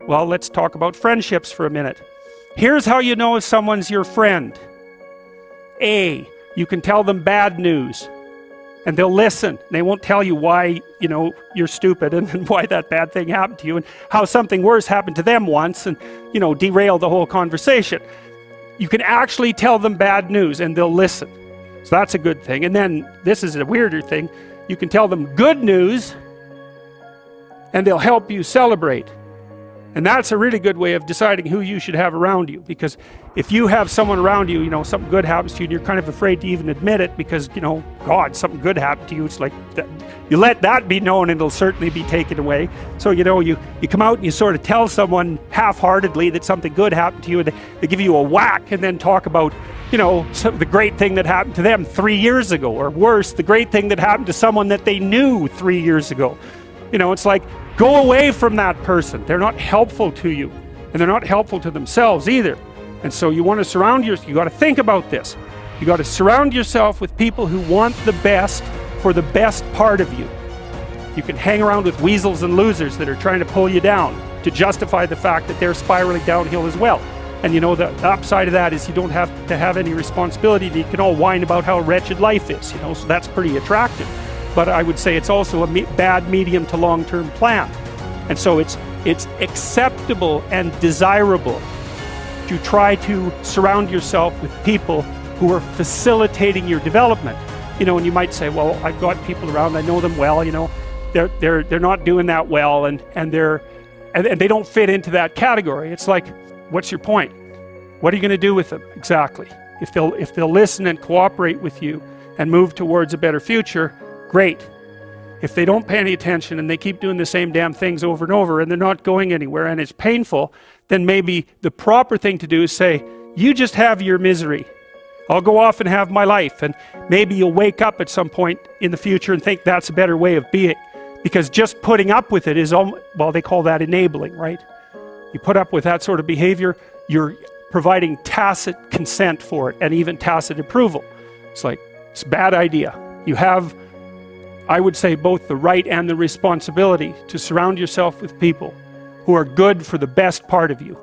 Well, let's talk about friendships for a minute. Here's how you know if someone's your friend. A, you can tell them bad news and they'll listen. They won't tell you why, you know, you're stupid and why that bad thing happened to you and how something worse happened to them once and, you know, derail the whole conversation. You can actually tell them bad news and they'll listen. So that's a good thing. And then this is a weirder thing. You can tell them good news and they'll help you celebrate. And that's a really good way of deciding who you should have around you, because if you have someone around you, you know, something good happens to you and you're kind of afraid to even admit it because, you know, God, something good happened to you, it's like that, you let that be known and it'll certainly be taken away. So, you know, you come out and you sort of tell someone half-heartedly that something good happened to you and they give you a whack and then talk about, you know, the great thing that happened to them 3 years ago, or worse, the great thing that happened to someone that they knew 3 years ago. You know, it's like, go away from that person. They're not helpful to you, and they're not helpful to themselves either. And so you want to surround yourself, you got to think about this. You got to surround yourself with people who want the best for the best part of you. You can hang around with weasels and losers that are trying to pull you down to justify the fact that they're spiraling downhill as well. And you know, the upside of that is you don't have to have any responsibility. You can all whine about how wretched life is, you know, so that's pretty attractive. But I would say it's also a bad medium to long-term plan. And so it's acceptable and desirable to try to surround yourself with people who are facilitating your development. You know, and you might say, well, I've got people around, I know them well, you know, they're not doing that well, and they don't fit into that category. It's like, what's your point? What are you going to do with them exactly? If they'll listen and cooperate with you and move towards a better future, great. If they don't pay any attention and they keep doing the same damn things over and over and they're not going anywhere and it's painful, then maybe the proper thing to do is say, you just have your misery. I'll go off and have my life. And maybe you'll wake up at some point in the future and think that's a better way of being. Because just putting up with it is, well, they call that enabling, right? You put up with that sort of behavior, you're providing tacit consent for it and even tacit approval. It's like, it's a bad idea. You have, I would say, both the right and the responsibility to surround yourself with people who are good for the best part of you.